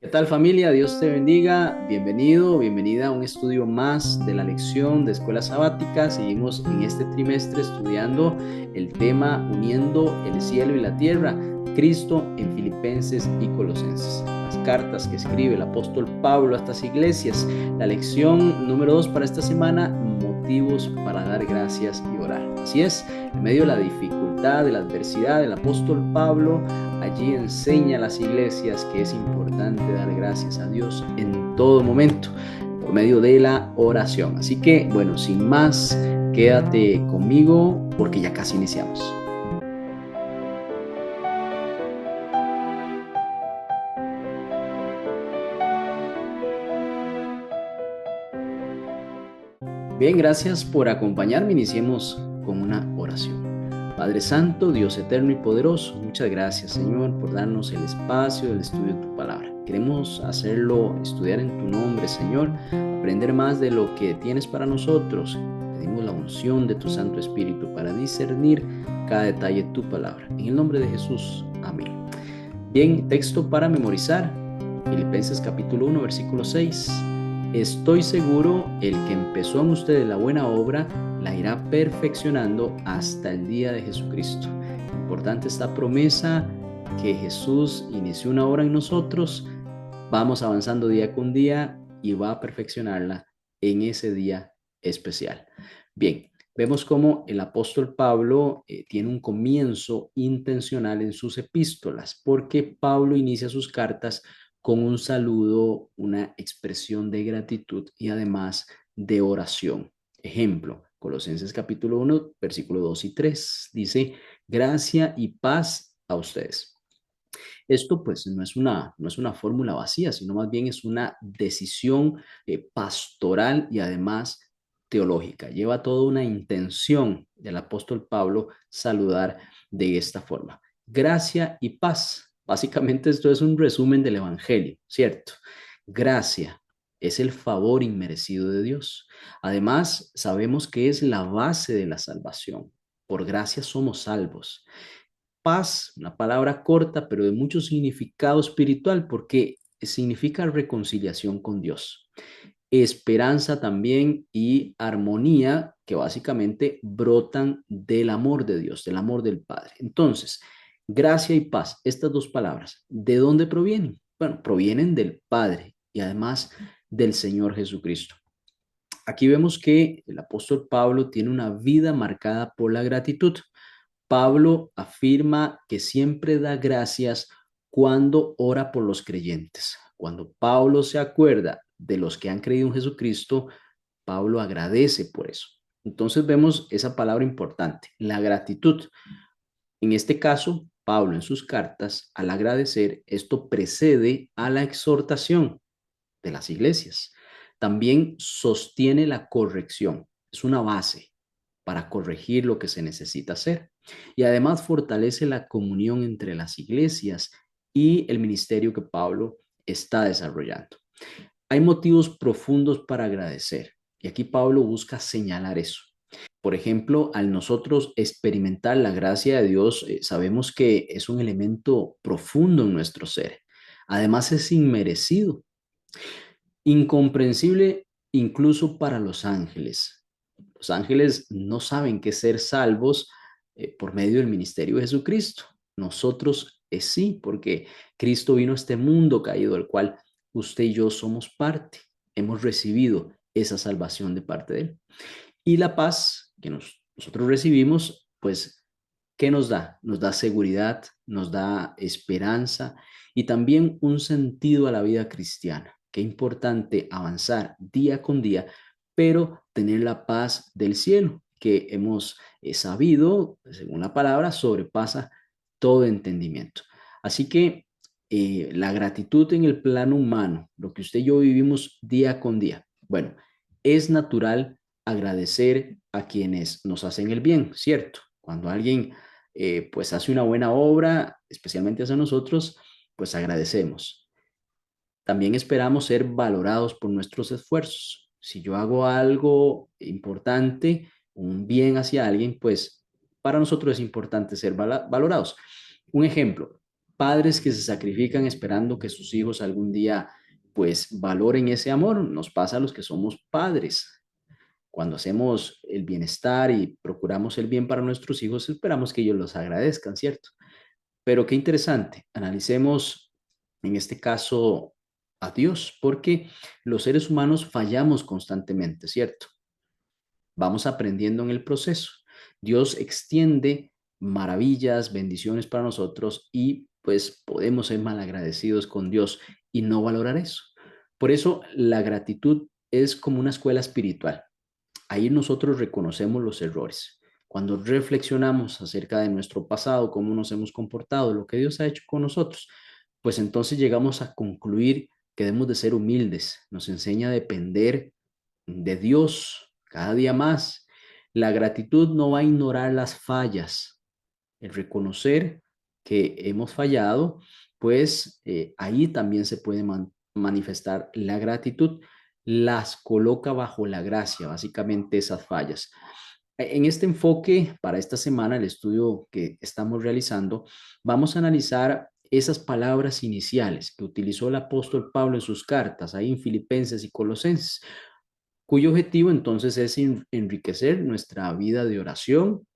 ¿Qué tal familia? Dios te bendiga. Bienvenido, bienvenida a un estudio más de la lección de escuela sabática. Seguimos en este trimestre estudiando el tema uniendo el cielo y la tierra, Cristo en Filipenses y Colosenses. Las cartas que escribe el apóstol Pablo a estas iglesias. La lección número 2 para esta semana, motivos para dar gracias y orar. Así es, en medio de la dificultad, de la adversidad, el apóstol Pablo allí enseña a las iglesias que es importante dar gracias a Dios en todo momento por medio de la oración. Así que, bueno, sin más, quédate conmigo porque ya casi iniciamos. Bien, gracias por acompañarme. Iniciemos con una oración. Padre Santo, Dios eterno y poderoso, muchas gracias, Señor, por darnos el espacio del estudio de tu palabra. Queremos hacerlo, estudiar en tu nombre, Señor, aprender más de lo que tienes para nosotros. Pedimos la unción de tu Santo Espíritu para discernir cada detalle de tu palabra. En el nombre de Jesús, amén. Bien, texto para memorizar. Filipenses capítulo 1, versículo 6. Estoy seguro, el que empezó en ustedes la buena obra, la irá perfeccionando hasta el día de Jesucristo. Importante esta promesa que Jesús inició una obra en nosotros, vamos avanzando día con día y va a perfeccionarla en ese día especial. Bien, vemos cómo el apóstol Pablo tiene un comienzo intencional en sus epístolas, porque Pablo inicia sus cartas con un saludo, una expresión de gratitud y además de oración. Ejemplo, Colosenses capítulo 1, versículo 2 y 3, dice, gracia y paz a ustedes. Esto pues no es una fórmula vacía, sino más bien es una decisión pastoral y además teológica. Lleva toda una intención del apóstol Pablo saludar de esta forma. Gracia y paz. Básicamente esto es un resumen del Evangelio, ¿cierto? Gracia es el favor inmerecido de Dios. Además, sabemos que es la base de la salvación. Por gracia somos salvos. Paz, una palabra corta, pero de mucho significado espiritual, porque significa reconciliación con Dios. Esperanza también y armonía que básicamente brotan del amor de Dios, del amor del Padre. Entonces, gracia y paz, estas dos palabras, ¿de dónde provienen? Bueno, provienen del Padre y además del Señor Jesucristo. Aquí vemos que el apóstol Pablo tiene una vida marcada por la gratitud. Pablo afirma que siempre da gracias cuando ora por los creyentes. Cuando Pablo se acuerda de los que han creído en Jesucristo, Pablo agradece por eso. Entonces vemos esa palabra importante, la gratitud. En este caso, Pablo en sus cartas, al agradecer, esto precede a la exhortación de las iglesias. También sostiene la corrección, es una base para corregir lo que se necesita hacer. Y además fortalece la comunión entre las iglesias y el ministerio que Pablo está desarrollando. Hay motivos profundos para agradecer y aquí Pablo busca señalar eso. Por ejemplo, al nosotros experimentar la gracia de Dios, sabemos que es un elemento profundo en nuestro ser. Además es inmerecido, incomprensible incluso para los ángeles. Los ángeles no saben qué ser salvos por medio del ministerio de Jesucristo. Nosotros sí, porque Cristo vino a este mundo caído, del cual usted y yo somos parte. Hemos recibido esa salvación de parte de Él. Y la paz que nosotros recibimos, pues, ¿qué nos da? Nos da seguridad, nos da esperanza y también un sentido a la vida cristiana. Qué importante avanzar día con día, pero tener la paz del cielo, que hemos sabido, según la palabra, sobrepasa todo entendimiento. Así que la gratitud en el plano humano, lo que usted y yo vivimos día con día, bueno, es natural agradecer a quienes nos hacen el bien, ¿cierto? Cuando alguien pues hace una buena obra, especialmente hacia nosotros, pues agradecemos. También esperamos ser valorados por nuestros esfuerzos. Si yo hago algo importante, un bien hacia alguien, pues para nosotros es importante ser valorados. Un ejemplo, padres que se sacrifican esperando que sus hijos algún día pues valoren ese amor. Nos pasa a los que somos padres. Cuando hacemos el bienestar y procuramos el bien para nuestros hijos, esperamos que ellos los agradezcan, ¿cierto? Pero qué interesante, analicemos en este caso a Dios, porque los seres humanos fallamos constantemente, ¿cierto? Vamos aprendiendo en el proceso. Dios extiende maravillas, bendiciones para nosotros y pues podemos ser malagradecidos con Dios y no valorar eso. Por eso la gratitud es como una escuela espiritual. Ahí nosotros reconocemos los errores. Cuando reflexionamos acerca de nuestro pasado, cómo nos hemos comportado, lo que Dios ha hecho con nosotros, pues entonces llegamos a concluir que debemos de ser humildes. Nos enseña a depender de Dios cada día más. La gratitud no va a ignorar las fallas. El reconocer que hemos fallado, pues ahí también se puede manifestar la gratitud. Las coloca bajo la gracia, básicamente esas fallas. En este enfoque, para esta semana, el estudio que estamos realizando, vamos a analizar esas palabras iniciales que utilizó el apóstol Pablo en sus cartas, ahí en Filipenses y Colosenses, cuyo objetivo entonces es enriquecer nuestra vida de oración,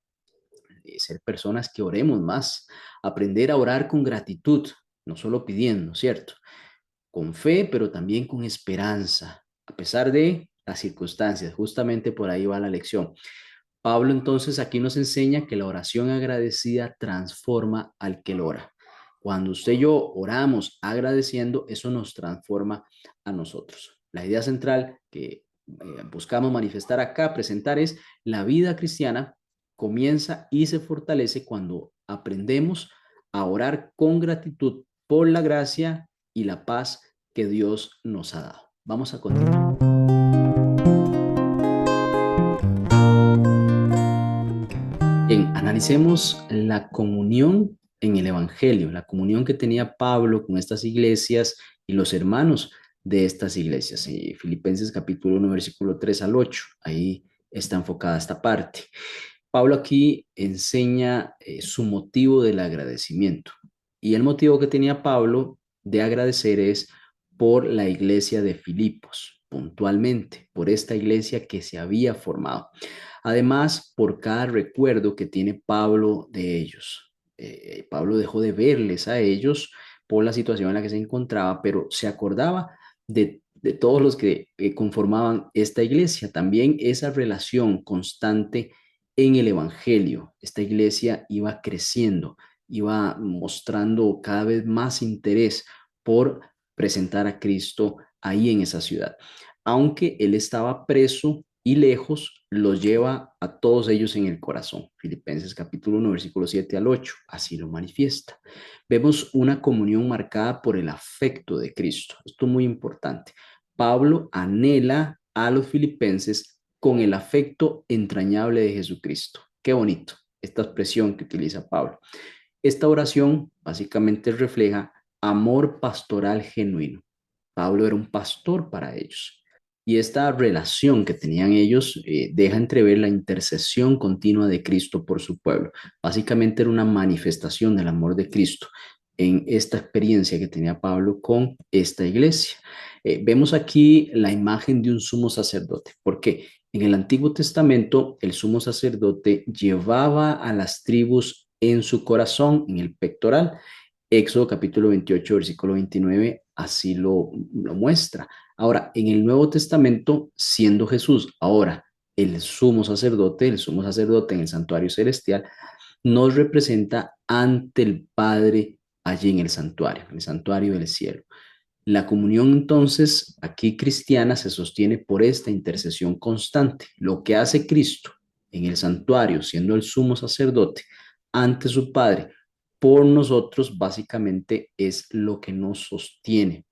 ser personas que oremos más, aprender a orar con gratitud, no solo pidiendo, ¿cierto? Con fe, pero también con esperanza, a pesar de las circunstancias. Justamente por ahí va la lección. Pablo entonces aquí nos enseña que la oración agradecida transforma al que lo ora. Cuando usted y yo oramos agradeciendo, eso nos transforma a nosotros. La idea central que buscamos manifestar acá, presentar es la vida cristiana comienza y se fortalece cuando aprendemos a orar con gratitud por la gracia y la paz que Dios nos ha dado. Vamos a continuar. Bien, analicemos la comunión en el Evangelio, la comunión que tenía Pablo con estas iglesias y los hermanos de estas iglesias. Filipenses capítulo 1, versículo 3 al 8, ahí está enfocada esta parte. Pablo aquí enseña su motivo del agradecimiento. Y el motivo que tenía Pablo de agradecer es por la iglesia de Filipos, puntualmente, por esta iglesia que se había formado. Además, por cada recuerdo que tiene Pablo de ellos. Pablo dejó de verles a ellos por la situación en la que se encontraba, pero se acordaba de todos los que conformaban esta iglesia. También esa relación constante en el Evangelio. Esta iglesia iba creciendo, iba mostrando cada vez más interés por presentar a Cristo ahí en esa ciudad. Aunque él estaba preso y lejos, los lleva a todos ellos en el corazón. Filipenses capítulo 1, versículo 7 al 8, así lo manifiesta. Vemos una comunión marcada por el afecto de Cristo. Esto es muy importante. Pablo anhela a los filipenses con el afecto entrañable de Jesucristo. Qué bonito esta expresión que utiliza Pablo. Esta oración básicamente refleja amor pastoral genuino. Pablo era un pastor para ellos. Y esta relación que tenían ellos deja entrever la intercesión continua de Cristo por su pueblo. Básicamente era una manifestación del amor de Cristo en esta experiencia que tenía Pablo con esta iglesia. Vemos aquí la imagen de un sumo sacerdote. ¿Por qué? En el Antiguo Testamento, el sumo sacerdote llevaba a las tribus en su corazón, en el pectoral. Éxodo capítulo 28, versículo 29, así lo muestra. Ahora, en el Nuevo Testamento, siendo Jesús ahora el sumo sacerdote en el santuario celestial, nos representa ante el Padre allí en el santuario del cielo. La comunión entonces aquí cristiana se sostiene por esta intercesión constante. Lo que hace Cristo en el santuario, siendo el sumo sacerdote ante su Padre, por nosotros básicamente es lo que nos sostiene.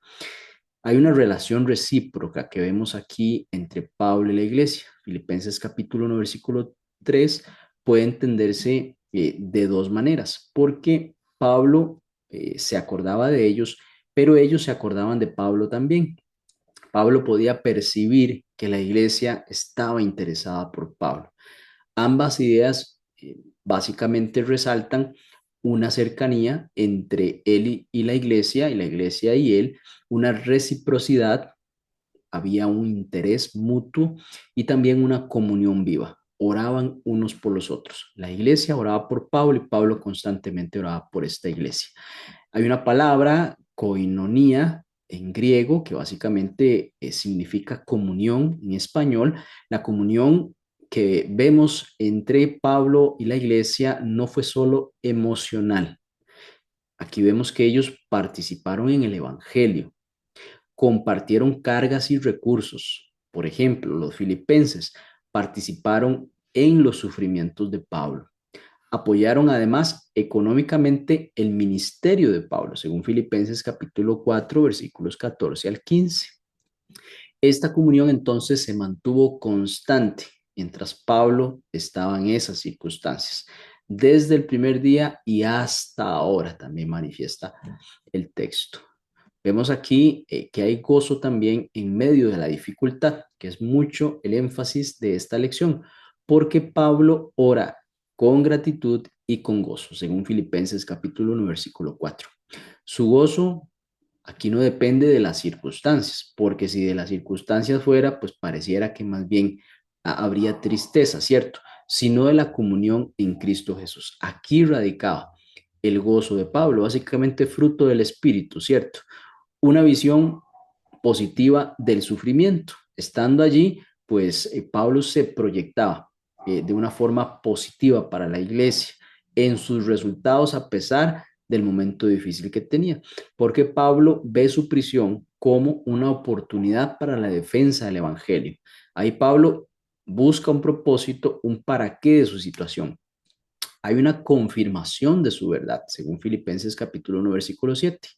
Hay una relación recíproca que vemos aquí entre Pablo y la iglesia. Filipenses capítulo 1, versículo 3 puede entenderse de dos maneras, porque Pablo se acordaba de ellos, pero ellos se acordaban de Pablo también. Pablo podía percibir que la iglesia estaba interesada por Pablo. Ambas ideas básicamente resaltan una cercanía entre él y la iglesia y él, una reciprocidad, había un interés mutuo y también una comunión viva. Oraban unos por los otros. La iglesia oraba por Pablo y Pablo constantemente oraba por esta iglesia. Hay una palabra, koinonía, en griego, que básicamente significa comunión en español. La comunión que vemos entre Pablo y la iglesia no fue solo emocional. Aquí vemos que ellos participaron en el evangelio, compartieron cargas y recursos. Por ejemplo, los filipenses participaron en los sufrimientos de Pablo. Apoyaron además económicamente el ministerio de Pablo, según Filipenses capítulo 4, versículos 14 al 15. Esta comunión entonces se mantuvo constante mientras Pablo estaba en esas circunstancias. Desde el primer día y hasta ahora también manifiesta el texto. Vemos aquí que hay gozo también en medio de la dificultad, que es mucho el énfasis de esta lección, porque Pablo ora con gratitud y con gozo, según Filipenses capítulo 1, versículo 4. Su gozo aquí no depende de las circunstancias, porque si de las circunstancias fuera, pues pareciera que más bien habría tristeza, ¿cierto? Sino de la comunión en Cristo Jesús. Aquí radicaba el gozo de Pablo, básicamente fruto del Espíritu, ¿cierto? Una visión positiva del sufrimiento. Estando allí, pues Pablo se proyectaba de una forma positiva para la iglesia en sus resultados a pesar del momento difícil que tenía, porque Pablo ve su prisión como una oportunidad para la defensa del evangelio. Ahí Pablo busca un propósito, un para qué de su situación. Hay una confirmación de su verdad, según Filipenses capítulo 1, versículo 7.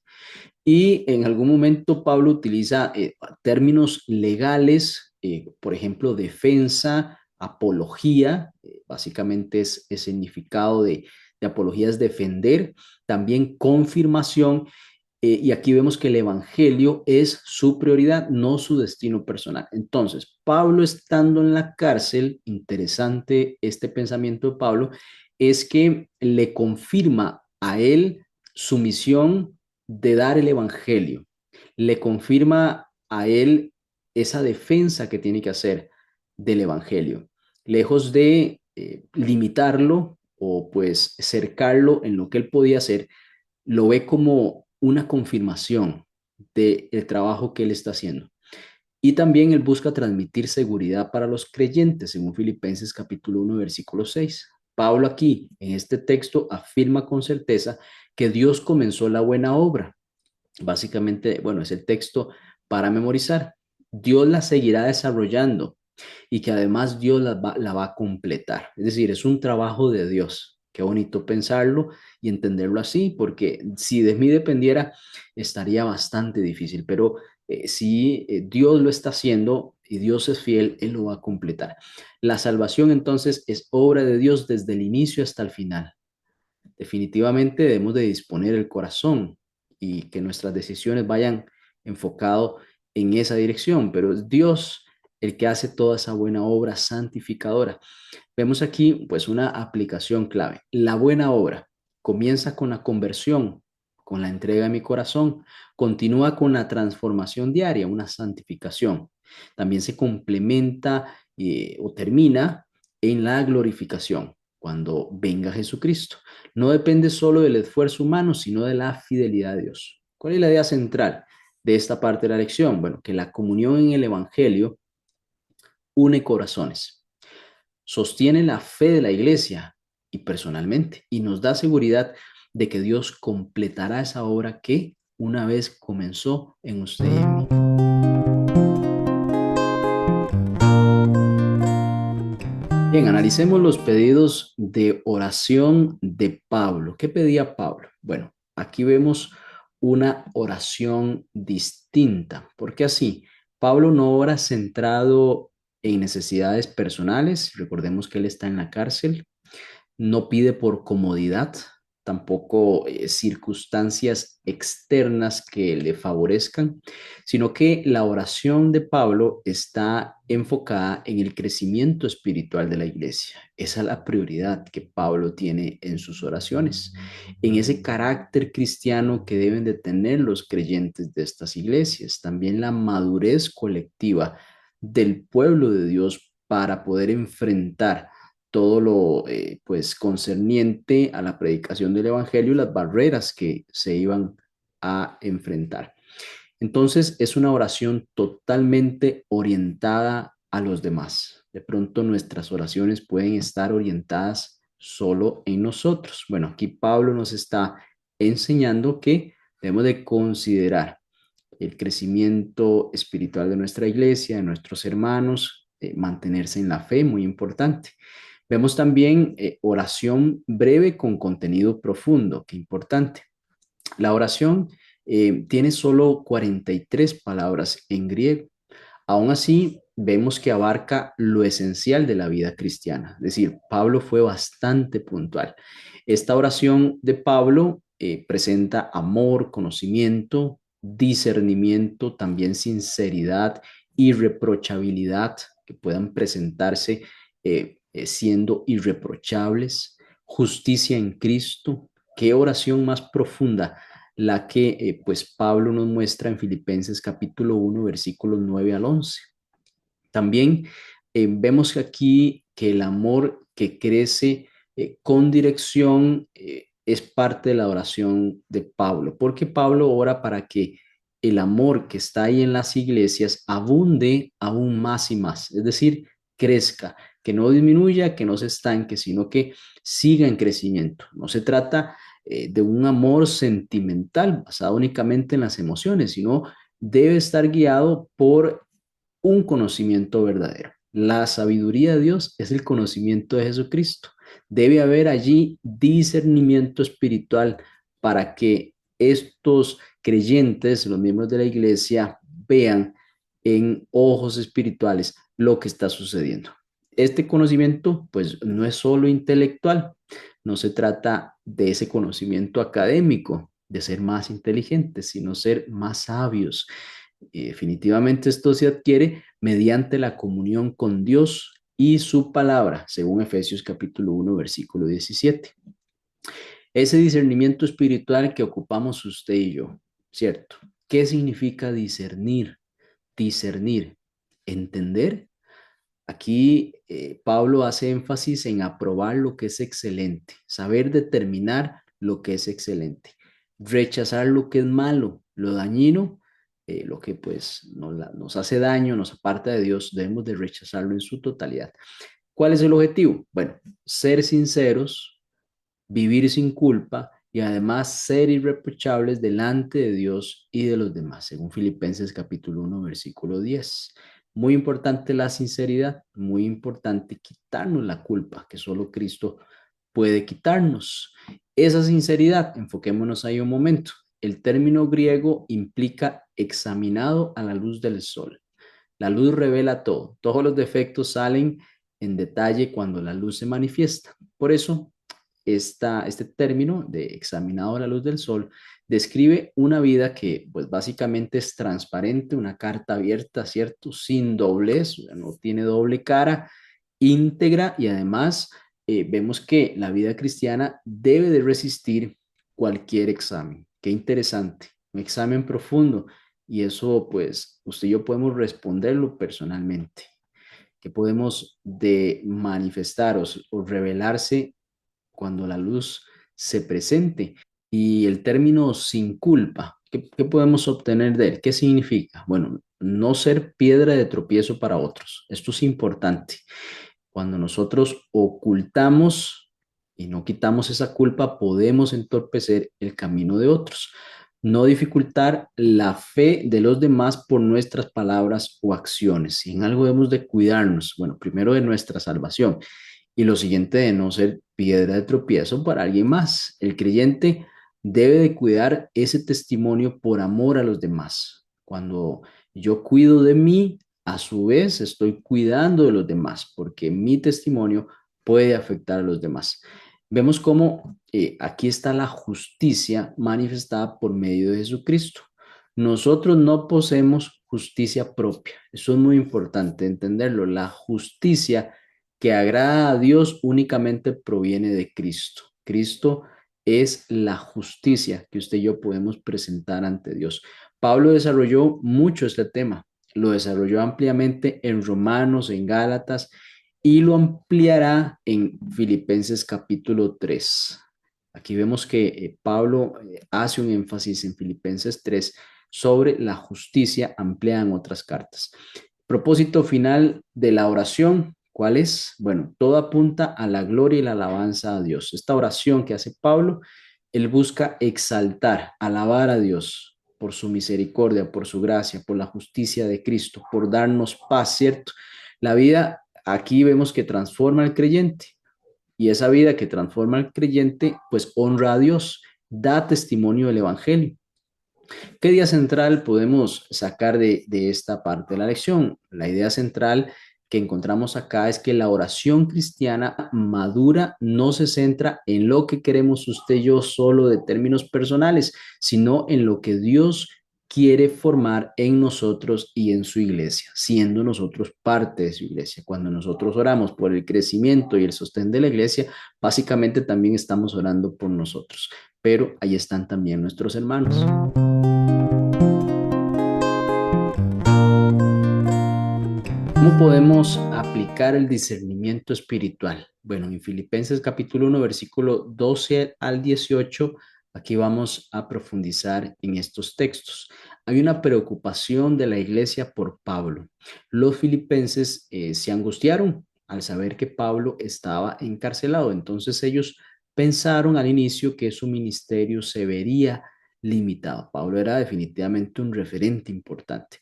Y en algún momento Pablo utiliza términos legales, por ejemplo, defensa, apología, básicamente es el significado de apología es defender, también confirmación, y aquí vemos que el evangelio es su prioridad, no su destino personal. Entonces, Pablo estando en la cárcel, interesante este pensamiento de Pablo, es que le confirma a él su misión de dar el evangelio, le confirma a él esa defensa que tiene que hacer del evangelio, lejos de limitarlo o pues cercarlo en lo que él podía hacer, lo ve como una confirmación del trabajo que él está haciendo. Y también él busca transmitir seguridad para los creyentes, según Filipenses capítulo 1, versículo 6. Pablo aquí, en este texto, afirma con certeza que Dios comenzó la buena obra. Básicamente, bueno, es el texto para memorizar. Dios la seguirá desarrollando y que además Dios la va a completar. Es decir, es un trabajo de Dios. Qué bonito pensarlo y entenderlo así, porque si de mí dependiera, estaría bastante difícil, pero si Dios lo está haciendo y Dios es fiel, Él lo va a completar. La salvación entonces es obra de Dios desde el inicio hasta el final. Definitivamente debemos de disponer el corazón y que nuestras decisiones vayan enfocado en esa dirección, pero es Dios el que hace toda esa buena obra santificadora. Vemos aquí pues una aplicación clave. La buena obra comienza con la conversión, con la entrega de mi corazón, continúa con la transformación diaria, una santificación. También se complementa o termina en la glorificación, cuando venga Jesucristo. No depende solo del esfuerzo humano, sino de la fidelidad de Dios. ¿Cuál es la idea central de esta parte de la lección? Bueno, que la comunión en el Evangelio une corazones, sostiene la fe de la iglesia y personalmente, y nos da seguridad de que Dios completará esa obra que una vez comenzó en usted y en mí. Bien, analicemos los pedidos de oración de Pablo. ¿Qué pedía Pablo? Bueno, aquí vemos una oración distinta, porque así, Pablo no ora centrado en necesidades personales, recordemos que él está en la cárcel, no pide por comodidad, tampoco circunstancias externas que le favorezcan, sino que la oración de Pablo está enfocada en el crecimiento espiritual de la iglesia. Esa es la prioridad que Pablo tiene en sus oraciones, en ese carácter cristiano que deben de tener los creyentes de estas iglesias, también la madurez colectiva del pueblo de Dios para poder enfrentar todo lo pues concerniente a la predicación del evangelio y las barreras que se iban a enfrentar. Entonces es una oración totalmente orientada a los demás. De pronto nuestras oraciones pueden estar orientadas solo en nosotros. Bueno, aquí Pablo nos está enseñando que debemos de considerar el crecimiento espiritual de nuestra iglesia, de nuestros hermanos, mantenerse en la fe, muy importante. Vemos también oración breve con contenido profundo, qué importante. La oración tiene solo 43 palabras en griego. Aún así, vemos que abarca lo esencial de la vida cristiana. Es decir, Pablo fue bastante puntual. Esta oración de Pablo presenta amor, conocimiento, discernimiento, también sinceridad, irreprochabilidad, que puedan presentarse siendo irreprochables, justicia en Cristo. Qué oración más profunda la que pues Pablo nos muestra en Filipenses capítulo 1, versículos 9 al 11. También vemos aquí que el amor que crece con dirección es parte de la oración de Pablo, porque Pablo ora para que el amor que está ahí en las iglesias abunde aún más y más, es decir, crezca, que no disminuya, que no se estanque, sino que siga en crecimiento. No se trata de un amor sentimental basado únicamente en las emociones, sino debe estar guiado por un conocimiento verdadero. La sabiduría de Dios es el conocimiento de Jesucristo. Debe haber allí discernimiento espiritual para que estos creyentes, los miembros de la iglesia, vean en ojos espirituales lo que está sucediendo. Este conocimiento, pues, no es solo intelectual, no se trata de ese conocimiento académico, de ser más inteligentes, sino ser más sabios. Y definitivamente esto se adquiere mediante la comunión con Dios y su palabra, según Efesios capítulo 1, versículo 17. Ese discernimiento espiritual que ocupamos usted y yo, ¿cierto? ¿Qué significa discernir? Discernir, entender. Aquí Pablo hace énfasis en aprobar lo que es excelente, saber determinar lo que es excelente, rechazar lo que es malo, lo dañino, lo que pues nos hace daño, nos aparta de Dios, debemos de rechazarlo en su totalidad. ¿Cuál es el objetivo? Bueno, ser sinceros, vivir sin culpa y además ser irreprochables delante de Dios y de los demás, según Filipenses capítulo 1, versículo 10. Muy importante la sinceridad, muy importante quitarnos la culpa que solo Cristo puede quitarnos. Esa sinceridad, enfoquémonos ahí un momento. El término griego implica examinado a la luz del sol. La luz revela todo. Todos los defectos salen en detalle cuando la luz se manifiesta. Por eso este término de examinado a la luz del sol describe una vida que pues básicamente es transparente, una carta abierta, ¿cierto? Sin doblez, no tiene doble cara, íntegra y además vemos que la vida cristiana debe de resistir cualquier examen. Qué interesante, un examen profundo y eso pues usted y yo podemos responderlo personalmente, que podemos de manifestar o revelarse cuando la luz se presente. Y el término sin culpa, ¿qué podemos obtener de él? ¿Qué significa? Bueno, no ser piedra de tropiezo para otros. Esto es importante. Cuando nosotros ocultamos y no quitamos esa culpa, podemos entorpecer el camino de otros. No dificultar la fe de los demás por nuestras palabras o acciones. Si en algo debemos de cuidarnos, bueno, primero de nuestra salvación y lo siguiente de no ser piedra de tropiezo para alguien más. El creyente debe de cuidar ese testimonio por amor a los demás. Cuando yo cuido de mí, a su vez estoy cuidando de los demás, porque mi testimonio puede afectar a los demás. Vemos cómo aquí está la justicia manifestada por medio de Jesucristo. Nosotros no poseemos justicia propia. Eso es muy importante entenderlo. La justicia que agrada a Dios únicamente proviene de Cristo. Cristo es la justicia que usted y yo podemos presentar ante Dios. Pablo desarrolló mucho este tema. Lo desarrolló ampliamente en Romanos, en Gálatas, y lo ampliará en Filipenses capítulo 3. Aquí vemos que Pablo hace un énfasis en Filipenses 3 sobre la justicia ampliada en otras cartas. Propósito final de la oración, ¿cuál es? Bueno, todo apunta a la gloria y la alabanza a Dios. Esta oración que hace Pablo, él busca exaltar, alabar a Dios por su misericordia, por su gracia, por la justicia de Cristo, por darnos paz, ¿cierto? La vida aquí vemos que transforma al creyente y esa vida que transforma al creyente pues honra a Dios, da testimonio del Evangelio. ¿Qué idea central podemos sacar de esta parte de la lección? La idea central que encontramos acá es que la oración cristiana madura no se centra en lo que queremos usted y yo solo de términos personales, sino en lo que Dios quiere formar en nosotros y en su iglesia, siendo nosotros parte de su iglesia. Cuando nosotros oramos por el crecimiento y el sostén de la iglesia, básicamente también estamos orando por nosotros, pero ahí están también nuestros hermanos. ¿Cómo podemos aplicar el discernimiento espiritual? Bueno, en Filipenses capítulo 1, versículo 12 al 18, aquí vamos a profundizar en estos textos. Hay una preocupación de la iglesia por Pablo. Los filipenses se angustiaron al saber que Pablo estaba encarcelado. Entonces ellos pensaron al inicio que su ministerio se vería limitado. Pablo era definitivamente un referente importante.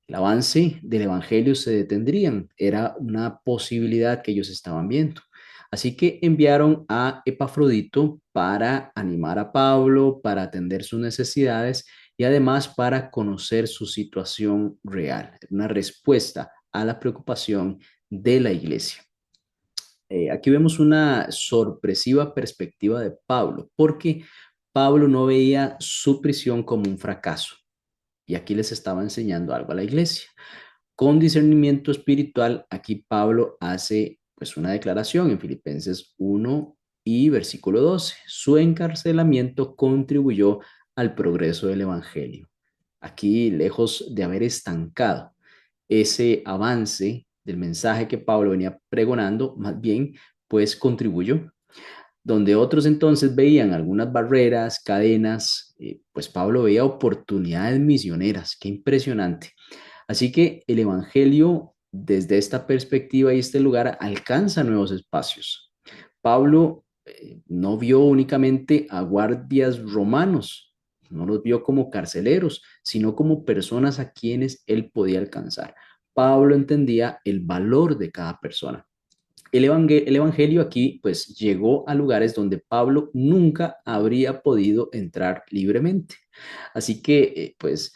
El avance del evangelio se detendrían, era una posibilidad que ellos estaban viendo. Así que enviaron a Epafrodito para animar a Pablo, para atender sus necesidades y además para conocer su situación real, una respuesta a la preocupación de la iglesia. Aquí vemos una sorpresiva perspectiva de Pablo, porque Pablo no veía su prisión como un fracaso. Y aquí les estaba enseñando algo a la iglesia. Con discernimiento espiritual, aquí Pablo hace pues una declaración en Filipenses 1 y versículo 12. Su encarcelamiento contribuyó al progreso del evangelio. Aquí, lejos de haber estancado ese avance del mensaje que Pablo venía pregonando, más bien pues contribuyó. Donde otros entonces veían algunas barreras, cadenas, pues Pablo veía oportunidades misioneras. Qué impresionante. Así que el Evangelio desde esta perspectiva y este lugar alcanza nuevos espacios. Pablo no vio únicamente a guardias romanos, no los vio como carceleros, sino como personas a quienes él podía alcanzar. Pablo entendía el valor de cada persona. El evangelio aquí pues llegó a lugares donde Pablo nunca habría podido entrar libremente. Así que pues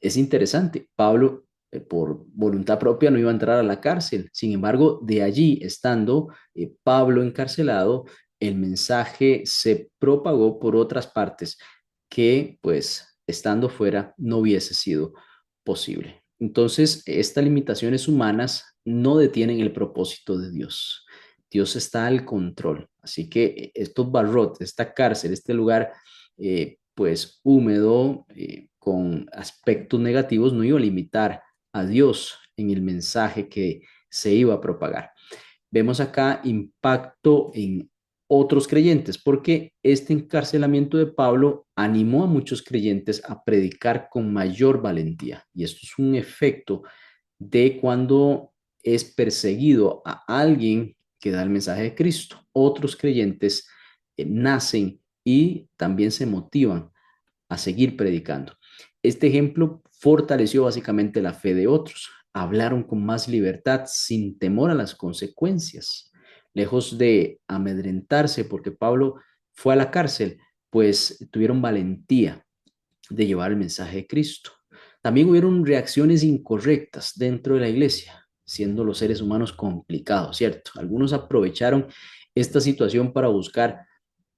es interesante. Pablo por voluntad propia no iba a entrar a la cárcel. Sin embargo, de allí, estando Pablo encarcelado, el mensaje se propagó por otras partes que pues estando fuera no hubiese sido posible. Entonces, estas limitaciones humanas no detienen el propósito de Dios. Dios está al control. Así que estos barrotes, esta cárcel, este lugar, pues húmedo, con aspectos negativos, no iba a limitar a Dios en el mensaje que se iba a propagar. Vemos acá impacto en otros creyentes, porque este encarcelamiento de Pablo animó a muchos creyentes a predicar con mayor valentía. Y esto es un efecto de cuando es perseguido a alguien que da el mensaje de Cristo. Otros creyentes nacen y también se motivan a seguir predicando. Este ejemplo fortaleció básicamente la fe de otros. Hablaron con más libertad sin temor a las consecuencias, lejos de amedrentarse porque Pablo fue a la cárcel, pues tuvieron valentía de llevar el mensaje de Cristo. También hubieron reacciones incorrectas dentro de la iglesia, siendo los seres humanos complicados, ¿cierto? Algunos aprovecharon esta situación para buscar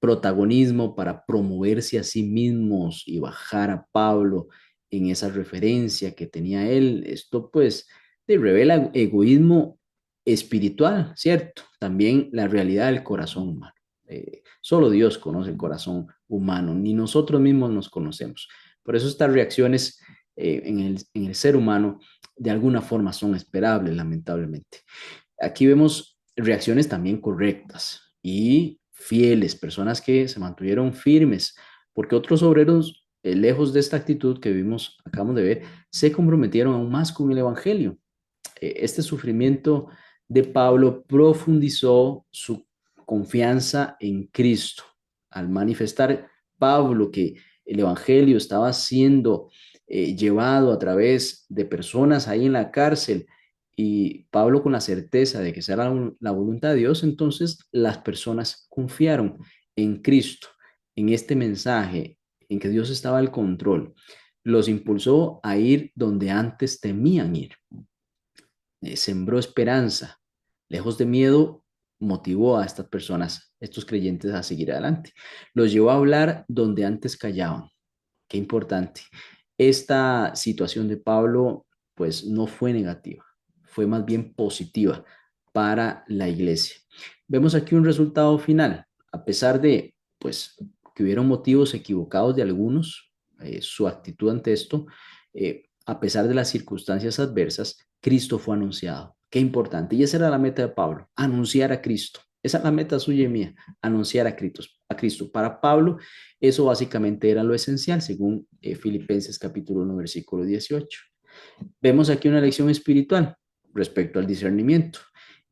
protagonismo, para promoverse a sí mismos y bajar a Pablo en esa referencia que tenía él. Esto pues te revela egoísmo espiritual, ¿cierto? También la realidad del corazón humano. Solo Dios conoce el corazón humano, ni nosotros mismos nos conocemos. Por eso estas reacciones en el ser humano de alguna forma son esperables, lamentablemente. Aquí vemos reacciones también correctas y fieles, personas que se mantuvieron firmes, porque otros obreros, lejos de esta actitud que vimos, acabamos de ver, se comprometieron aún más con el Evangelio. Este sufrimiento de Pablo profundizó su confianza en Cristo. Al manifestar Pablo que el Evangelio estaba siendo llevado a través de personas ahí en la cárcel, y Pablo con la certeza de que será la voluntad de Dios, entonces las personas confiaron en Cristo, en este mensaje, en que Dios estaba al control. Los impulsó a ir donde antes temían ir. Sembró esperanza, lejos de miedo, motivó a estas personas, estos creyentes, a seguir adelante. Los llevó a hablar donde antes callaban. Qué importante. Esta situación de Pablo, pues no fue negativa, fue más bien positiva para la iglesia. Vemos aquí un resultado final, a pesar de, pues, que hubieron motivos equivocados de algunos, su actitud ante esto, a pesar de las circunstancias adversas, Cristo fue anunciado. Qué importante. Y esa era la meta de Pablo, anunciar a Cristo. Esa es la meta suya y mía, anunciar a Cristo. A Cristo. Para Pablo, eso básicamente era lo esencial, según Filipenses capítulo 1, versículo 18. Vemos aquí una lección espiritual respecto al discernimiento.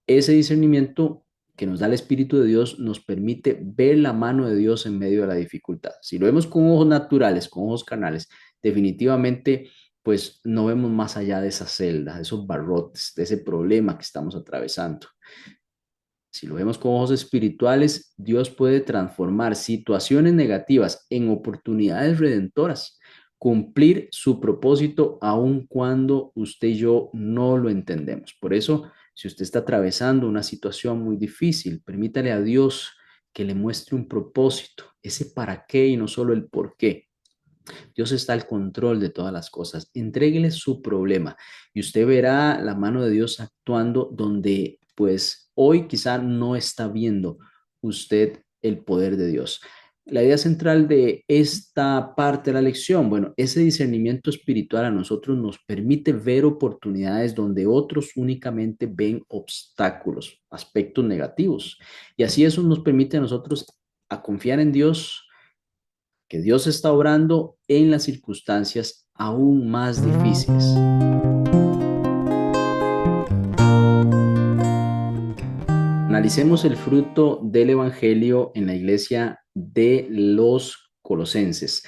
Ese discernimiento que nos da el Espíritu de Dios nos permite ver la mano de Dios en medio de la dificultad. Si lo vemos con ojos naturales, con ojos carnales, definitivamente pues no vemos más allá de esa celda, de esos barrotes, de ese problema que estamos atravesando. Si lo vemos con ojos espirituales, Dios puede transformar situaciones negativas en oportunidades redentoras, cumplir su propósito aun cuando usted y yo no lo entendemos. Por eso, si usted está atravesando una situación muy difícil, permítale a Dios que le muestre un propósito, ese para qué y no solo el por qué. Dios está al control de todas las cosas. Entréguele su problema y usted verá la mano de Dios actuando donde pues hoy quizá no está viendo usted el poder de Dios. La idea central de esta parte de la lección, bueno, ese discernimiento espiritual a nosotros nos permite ver oportunidades donde otros únicamente ven obstáculos, aspectos negativos. Y así eso nos permite a nosotros a confiar en Dios, que Dios está obrando en las circunstancias aún más difíciles. Analicemos el fruto del Evangelio en la iglesia de los Colosenses.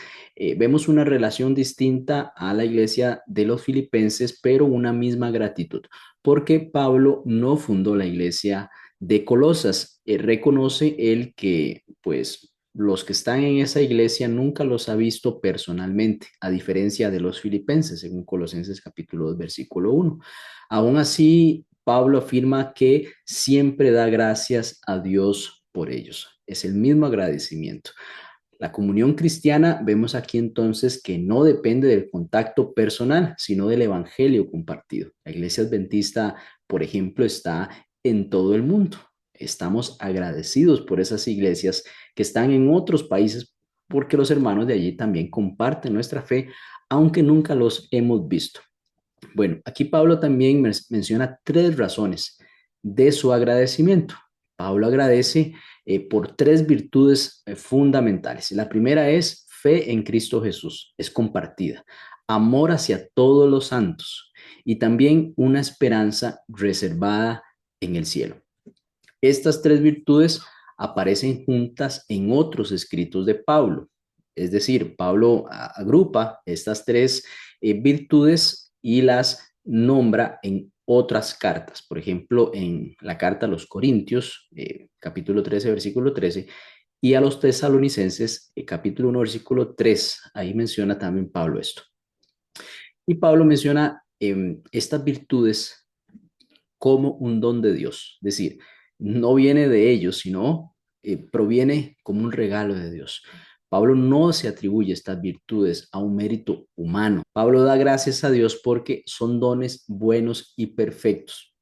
Vemos una relación distinta a la iglesia de los Filipenses, pero una misma gratitud, porque Pablo no fundó la iglesia de Colosas. Reconoce él que, pues, los que están en esa iglesia nunca los ha visto personalmente, a diferencia de los filipenses, según Colosenses capítulo 2, versículo 1. Aún así, Pablo afirma que siempre da gracias a Dios por ellos. Es el mismo agradecimiento. La comunión cristiana, vemos aquí entonces que no depende del contacto personal, sino del evangelio compartido. La iglesia adventista, por ejemplo, está en todo el mundo. Estamos agradecidos por esas iglesias que están en otros países, porque los hermanos de allí también comparten nuestra fe, aunque nunca los hemos visto. Bueno, aquí Pablo también menciona tres razones de su agradecimiento. Pablo agradece por tres virtudes fundamentales. La primera es fe en Cristo Jesús, es compartida, amor hacia todos los santos y también una esperanza reservada en el cielo. Estas tres virtudes aparecen juntas en otros escritos de Pablo. Es decir, Pablo agrupa estas tres virtudes y las nombra en otras cartas. Por ejemplo, en la carta a los Corintios, capítulo 13, versículo 13, y a los tesalonicenses, capítulo 1, versículo 3. Ahí menciona también Pablo esto. Y Pablo menciona estas virtudes como un don de Dios. Es decir, no viene de ellos, sino proviene como un regalo de Dios. Pablo no se atribuye estas virtudes a un mérito humano. Pablo da gracias a Dios porque son dones buenos y perfectos.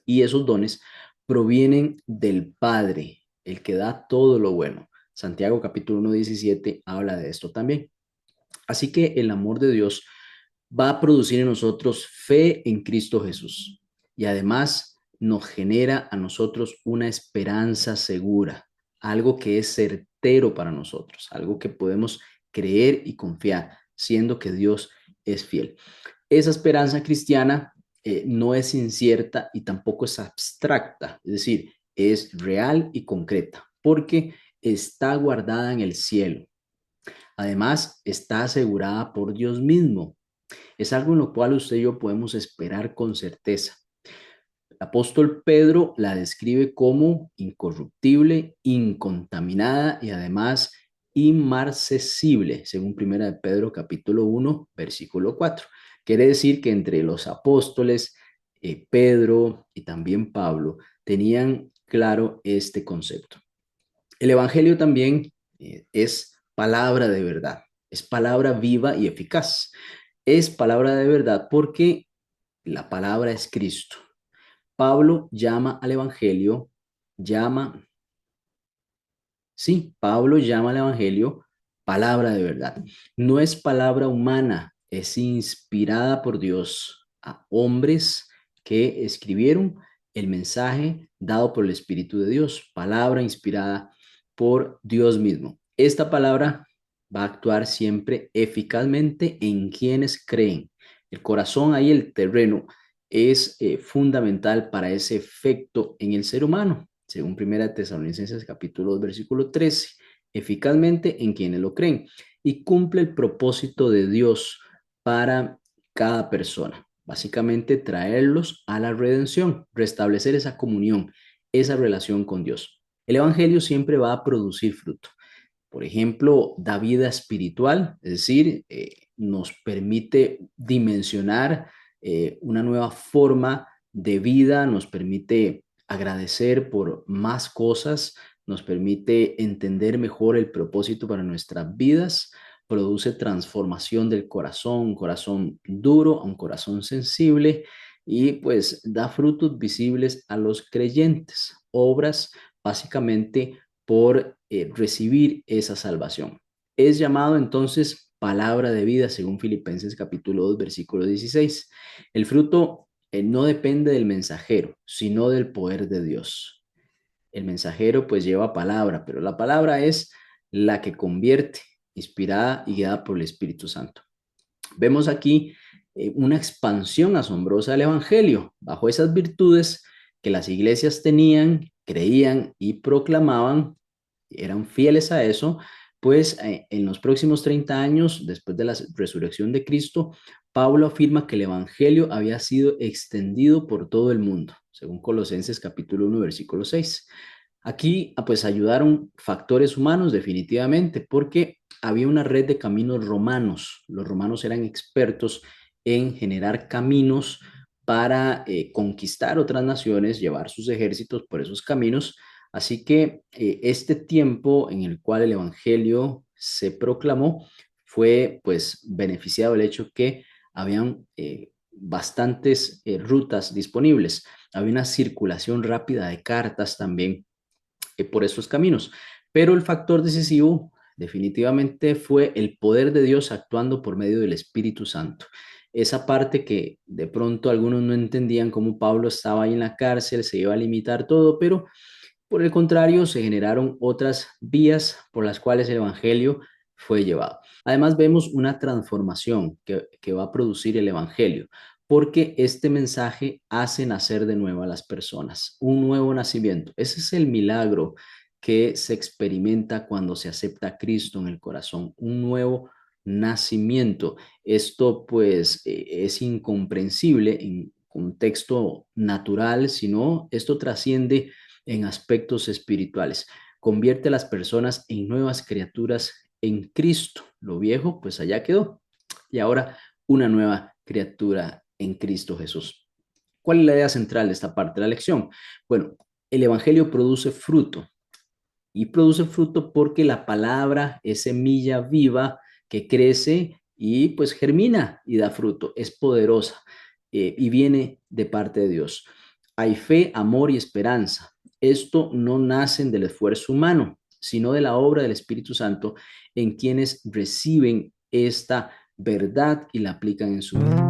Y esos dones provienen del Padre, el que da todo lo bueno. Santiago capítulo 1:17 habla de esto también. Así que el amor de Dios va a producir en nosotros fe en Cristo Jesús y además nos genera a nosotros una esperanza segura, algo que es certero para nosotros, algo que podemos creer y confiar, siendo que Dios es fiel. Esa esperanza cristiana no es incierta y tampoco es abstracta, es decir, es real y concreta, porque está guardada en el cielo. Además, está asegurada por Dios mismo. Es algo en lo cual usted y yo podemos esperar con certeza. El apóstol Pedro la describe como incorruptible, incontaminada y además inmarcesible, según Primera de Pedro capítulo 1, versículo 4. Quiere decir que entre los apóstoles, Pedro y también Pablo tenían claro este concepto. El Evangelio también es palabra de verdad, es palabra viva y eficaz. Es palabra de verdad porque la palabra es Cristo. Pablo llama al Evangelio, llama, sí, Pablo llama al Evangelio palabra de verdad. No es palabra humana, es inspirada por Dios a hombres que escribieron el mensaje dado por el Espíritu de Dios, palabra inspirada por Dios mismo. Esta palabra va a actuar siempre eficazmente en quienes creen. El corazón ahí, el terreno, es fundamental para ese efecto en el ser humano, según Primera Tesalonicenses capítulo 2, versículo 13, eficazmente en quienes lo creen y cumple el propósito de Dios para cada persona. Básicamente traerlos a la redención, restablecer esa comunión, esa relación con Dios. El Evangelio siempre va a producir fruto. Por ejemplo, da vida espiritual, es decir, nos permite dimensionar una nueva forma de vida, nos permite agradecer por más cosas, nos permite entender mejor el propósito para nuestras vidas, produce transformación del corazón, un corazón duro a un corazón sensible y pues da frutos visibles a los creyentes, obras básicamente por recibir esa salvación. Es llamado entonces palabra de vida según Filipenses capítulo 2 versículo 16. El fruto no depende del mensajero, sino del poder de Dios. El mensajero pues lleva palabra, pero la palabra es la que convierte, inspirada y guiada por el Espíritu Santo. Vemos aquí una expansión asombrosa del Evangelio bajo esas virtudes que las iglesias tenían, creían y proclamaban, eran fieles a eso, pues en los próximos 30 años, después de la resurrección de Cristo, Pablo afirma que el Evangelio había sido extendido por todo el mundo, según Colosenses capítulo 1, versículo 6. Aquí, pues ayudaron factores humanos definitivamente, porque había una red de caminos romanos. Los romanos eran expertos en generar caminos para conquistar otras naciones, llevar sus ejércitos por esos caminos. Así que este tiempo en el cual el Evangelio se proclamó fue pues beneficiado el hecho que habían bastantes rutas disponibles. Había una circulación rápida de cartas también por estos caminos. Pero el factor decisivo definitivamente fue el poder de Dios actuando por medio del Espíritu Santo. Esa parte que de pronto algunos no entendían cómo Pablo estaba ahí en la cárcel, se iba a limitar todo, pero por el contrario se generaron otras vías por las cuales el Evangelio fue llevado. Además vemos una transformación que va a producir el Evangelio, porque este mensaje hace nacer de nuevo a las personas, un nuevo nacimiento. Ese es el milagro que se experimenta cuando se acepta a Cristo en el corazón, un nuevo nacimiento. Esto pues es incomprensible en contexto natural, sino esto trasciende en aspectos espirituales. Convierte a las personas en nuevas criaturas en Cristo. Lo viejo pues allá quedó y ahora una nueva criatura en Cristo Jesús. ¿Cuál es la idea central de esta parte de la lección? Bueno, El Evangelio produce fruto y produce fruto porque la palabra es semilla viva que crece y pues germina y da fruto, es poderosa y viene de parte de Dios. Hay fe, amor y esperanza. Esto no nacen del esfuerzo humano, sino de la obra del Espíritu Santo en quienes reciben esta verdad y la aplican en su vida.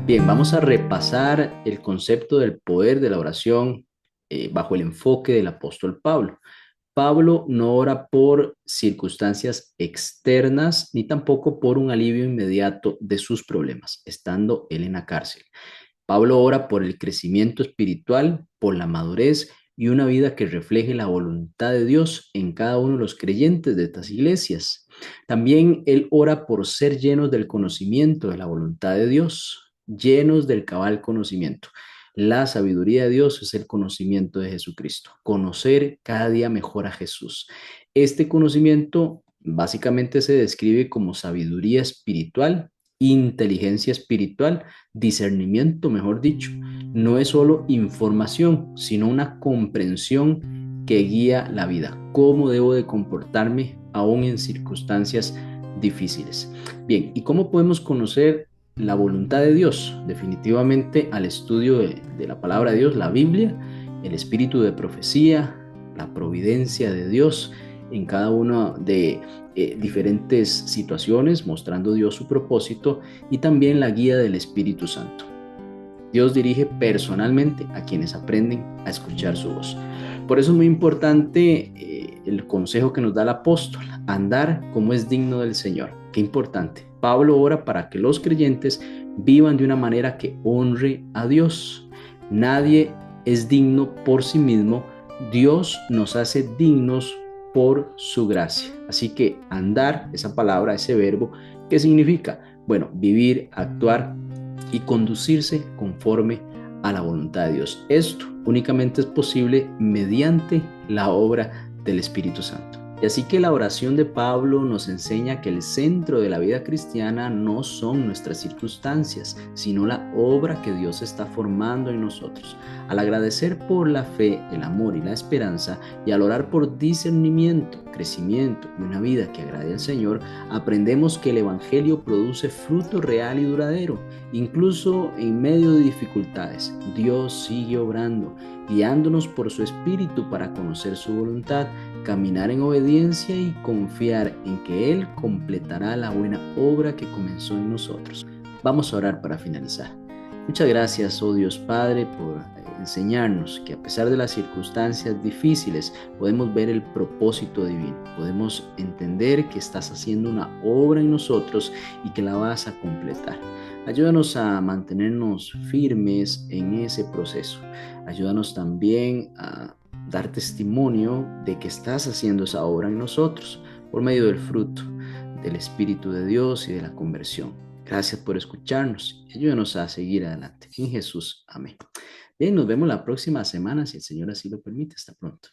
Bien, vamos a repasar el concepto del poder de la oración bajo el enfoque del apóstol Pablo. Pablo no ora por circunstancias externas ni tampoco por un alivio inmediato de sus problemas, estando él en la cárcel. Pablo ora por el crecimiento espiritual, por la madurez y una vida que refleje la voluntad de Dios en cada uno de los creyentes de estas iglesias. También él ora por ser llenos del conocimiento de la voluntad de Dios, llenos del cabal conocimiento. La sabiduría de Dios es el conocimiento de Jesucristo, conocer cada día mejor a Jesús. Este conocimiento básicamente se describe como sabiduría espiritual, inteligencia espiritual, discernimiento, mejor dicho. No es solo información, sino una comprensión que guía la vida. ¿Cómo debo de comportarme aún en circunstancias difíciles? Bien, ¿y cómo podemos conocer la voluntad de Dios? Definitivamente al estudio de la palabra de Dios, la Biblia, el espíritu de profecía, la providencia de Dios en cada una de diferentes situaciones, mostrando Dios su propósito y también la guía del Espíritu Santo. Dios dirige personalmente a quienes aprenden a escuchar su voz. Por eso es muy importante el consejo que nos da el apóstol, andar como es digno del Señor. Qué importante. Pablo ora para que los creyentes vivan de una manera que honre a Dios. Nadie es digno por sí mismo. Dios nos hace dignos por su gracia. Así que andar, esa palabra, ese verbo, ¿qué significa? Bueno, vivir, actuar y conducirse conforme a la voluntad de Dios. Esto únicamente es posible mediante la obra del Espíritu Santo. Y así que la oración de Pablo nos enseña que el centro de la vida cristiana no son nuestras circunstancias, sino la obra que Dios está formando en nosotros. Al agradecer por la fe, el amor y la esperanza, y al orar por discernimiento, crecimiento y una vida que agrade al Señor, aprendemos que el Evangelio produce fruto real y duradero. Incluso en medio de dificultades, Dios sigue obrando, guiándonos por su Espíritu para conocer su voluntad, caminar en obediencia y confiar en que Él completará la buena obra que comenzó en nosotros. Vamos a orar para finalizar. Muchas gracias, oh Dios Padre, por enseñarnos que a pesar de las circunstancias difíciles podemos ver el propósito divino, podemos entender que estás haciendo una obra en nosotros y que la vas a completar. Ayúdanos a mantenernos firmes en ese proceso. Ayúdanos también a dar testimonio de que estás haciendo esa obra en nosotros por medio del fruto del Espíritu de Dios y de la conversión. Gracias por escucharnos y ayúdanos a seguir adelante. En Jesús, amén. Bien, nos vemos la próxima semana si el Señor así lo permite. Hasta pronto.